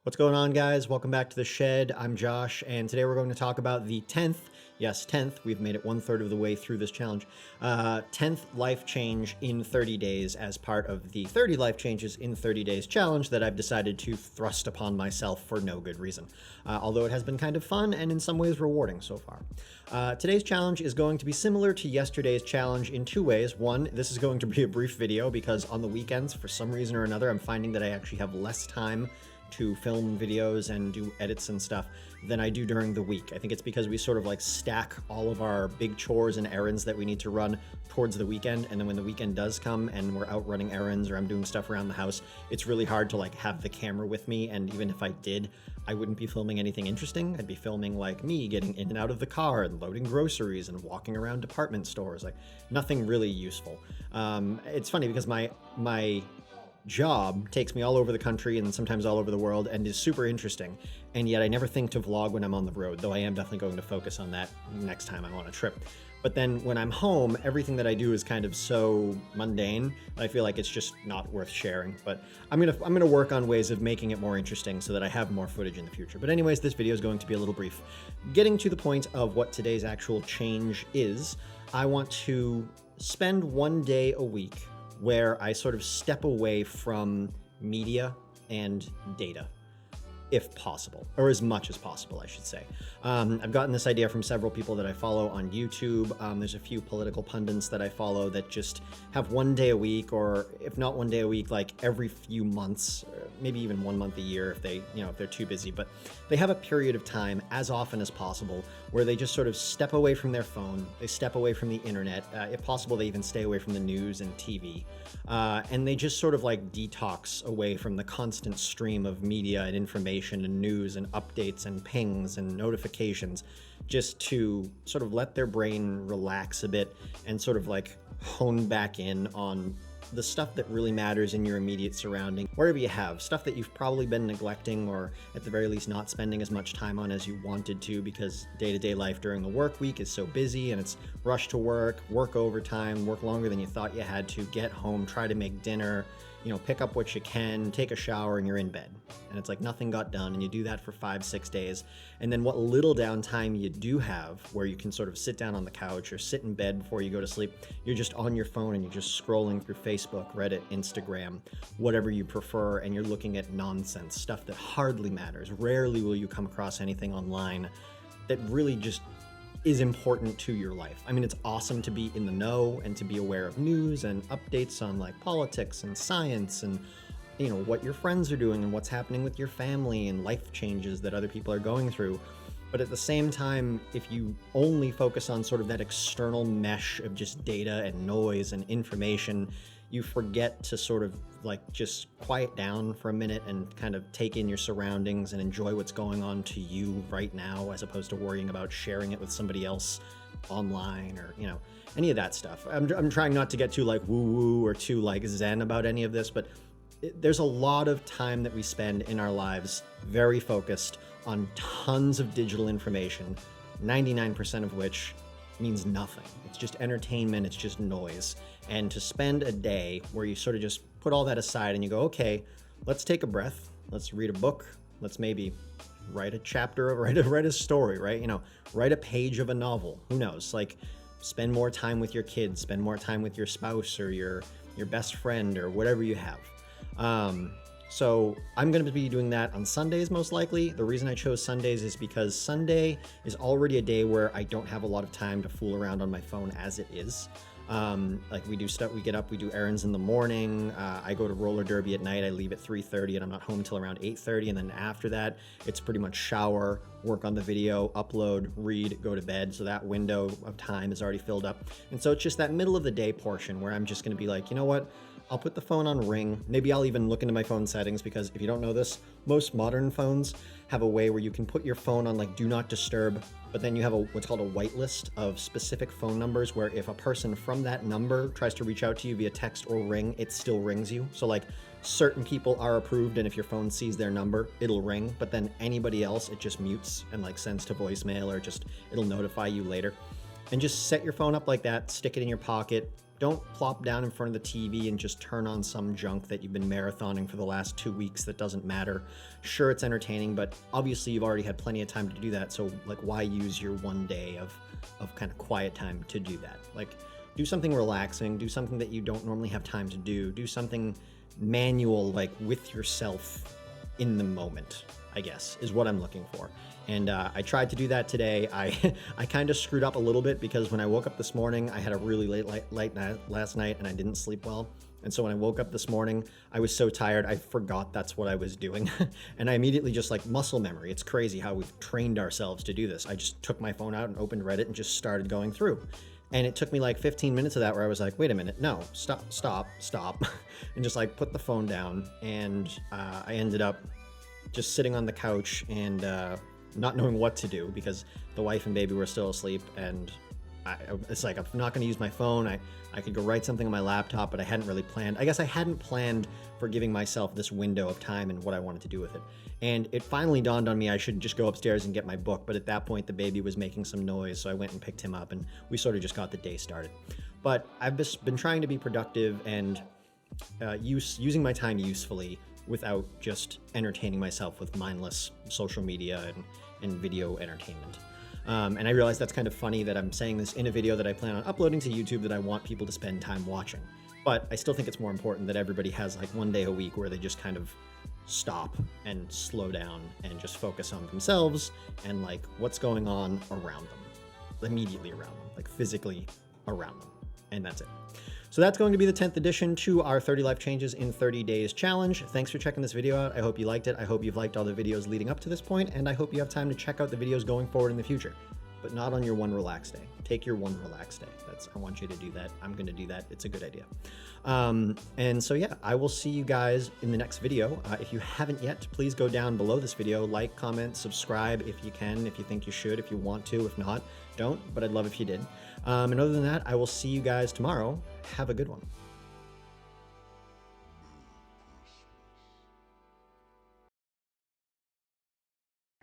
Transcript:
What's going on, guys? Welcome back to the shed. I'm Josh, and today we're going to talk about the 10th, yes, 10th, we've made it 1/3 of the way through this challenge, 10th life change in 30 days as part of the 30 life changes in 30 days challenge that I've decided to thrust upon myself for no good reason, although it has been kind of fun and in some ways rewarding so far. Today's challenge is going to be similar to yesterday's challenge in two ways. One, this is going to be a brief video because on the weekends, for some reason or another, I'm finding that I actually have less time to film videos and do edits and stuff than I do during the week. I think it's because we sort of like stack all of our big chores and errands that we need to run towards the weekend, and then when the weekend does come and we're out running errands or I'm doing stuff around the house, it's really hard to like have the camera with me, and even if I did, I wouldn't be filming anything interesting. I'd be filming like me getting in and out of the car and loading groceries and walking around department stores, like nothing really useful. It's funny because my job takes me all over the country and sometimes all over the world and is super interesting, and yet I never think to vlog when I'm on the road, though I am definitely going to focus on that next time I'm on a trip. But then when I'm home, everything that I do is kind of so mundane that I feel like it's just not worth sharing. But I'm gonna work on ways of making it more interesting so that I have more footage in the future. But anyways, this video is going to be a little brief. Getting to the point of what today's actual change is, I want to spend one day a week where I sort of step away from media and data, if possible, or as much as possible, I should say. I've gotten this idea from several people that I follow on YouTube. There's a few political pundits that I follow that just have one day a week, or if not one day a week, like every few months, or maybe even 1 month a year if they're too busy, but they have a period of time as often as possible where they just sort of step away from their phone, they step away from the internet, if possible they even stay away from the news and TV, and they just sort of like detox away from the constant stream of media and information and news and updates and pings and notifications, just to sort of let their brain relax a bit and sort of like hone back in on the stuff that really matters in your immediate surrounding, wherever you have stuff that you've probably been neglecting or at the very least not spending as much time on as you wanted to, because day-to-day life during the work week is so busy and it's rush to work overtime, work longer than you thought you had to, get home, try to make dinner, pick up what you can, take a shower, and you're in bed. And it's like nothing got done, and you do that for 5-6 days. And then what little downtime you do have, where you can sort of sit down on the couch or sit in bed before you go to sleep, you're just on your phone and you're just scrolling through Facebook, Reddit, Instagram, whatever you prefer, and you're looking at nonsense, stuff that hardly matters. Rarely will you come across anything online that really just is important to your life. I mean, it's awesome to be in the know and to be aware of news and updates on like politics and science and what your friends are doing and what's happening with your family and life changes that other people are going through. But at the same time, if you only focus on sort of that external mesh of just data and noise and information, you forget to sort of like just quiet down for a minute and kind of take in your surroundings and enjoy what's going on to you right now, as opposed to worrying about sharing it with somebody else online or any of that stuff. I'm trying not to get too like woo-woo or too like zen about any of this, but there's a lot of time that we spend in our lives very focused on tons of digital information, 99% of which means nothing. It's just entertainment, it's just noise. And to spend a day where you sort of just put all that aside and you go, okay, let's take a breath, let's read a book, let's maybe write a chapter of write a story, right? Write a page of a novel. Who knows? Like, spend more time with your kids, spend more time with your spouse or your best friend or whatever you have. So I'm going to be doing that on Sundays most likely. The reason I chose Sundays is because Sunday is already a day where I don't have a lot of time to fool around on my phone as it is. Like we do stuff, we get up, we do errands in the morning, I go to roller derby at night, I leave at 3:30 and I'm not home till around 8:30, and then after that it's pretty much shower, work on the video, upload, read, go to bed. So that window of time is already filled up, and so it's just that middle of the day portion where I'm just going to be like, you know what, I'll put the phone on ring. Maybe I'll even look into my phone settings, because if you don't know this, most modern phones have a way where you can put your phone on like do not disturb, but then you have what's called a whitelist of specific phone numbers, where if a person from that number tries to reach out to you via text or ring, it still rings you. So like certain people are approved, and if your phone sees their number, it'll ring, but then anybody else, it just mutes and like sends to voicemail, or just it'll notify you later. And just set your phone up like that, stick it in your pocket. Don't plop down in front of the TV and just turn on some junk that you've been marathoning for the last 2 weeks that doesn't matter. Sure, it's entertaining, but obviously you've already had plenty of time to do that. So like, why use your one day of kind of quiet time to do that? Like, do something relaxing, do something that you don't normally have time to do something manual, like with yourself in the moment, I guess, is what I'm looking for. And I tried to do that today. I kind of screwed up a little bit because when I woke up this morning, I had a really late night last night and I didn't sleep well. And so when I woke up this morning, I was so tired, I forgot that's what I was doing. And I immediately just like muscle memory. It's crazy how we've trained ourselves to do this. I just took my phone out and opened Reddit and just started going through. And it took me like 15 minutes of that where I was like, wait a minute, no, stop. And just like put the phone down. And I ended up just sitting on the couch and not knowing what to do because the wife and baby were still asleep. And it's like, I'm not going to use my phone. I could go write something on my laptop, but I hadn't really planned. I guess I hadn't planned for giving myself this window of time and what I wanted to do with it. And it finally dawned on me I should just go upstairs and get my book. But at that point, the baby was making some noise. So I went and picked him up and we sort of just got the day started. But I've just been trying to be productive and using my time usefully without just entertaining myself with mindless social media and video entertainment. And I realize that's kind of funny that I'm saying this in a video that I plan on uploading to YouTube that I want people to spend time watching. But I still think it's more important that everybody has like one day a week where they just kind of stop and slow down and just focus on themselves and like what's going on around them, immediately around them, like physically around them. And that's it. So that's going to be the 10th edition to our 30 Life Changes in 30 Days challenge. Thanks for checking this video out. I hope you liked it. I hope you've liked all the videos leading up to this point, and I hope you have time to check out the videos going forward in the future, but not on your one relaxed day. Take your one relaxed day. I want you to do that. I'm going to do that. It's a good idea. And so yeah, I will see you guys in the next video. If you haven't yet, please go down below this video, like, comment, subscribe if you can, if you think you should, if you want to. If not, don't, but I'd love if you did. And other than that, I will see you guys tomorrow. Have a good one.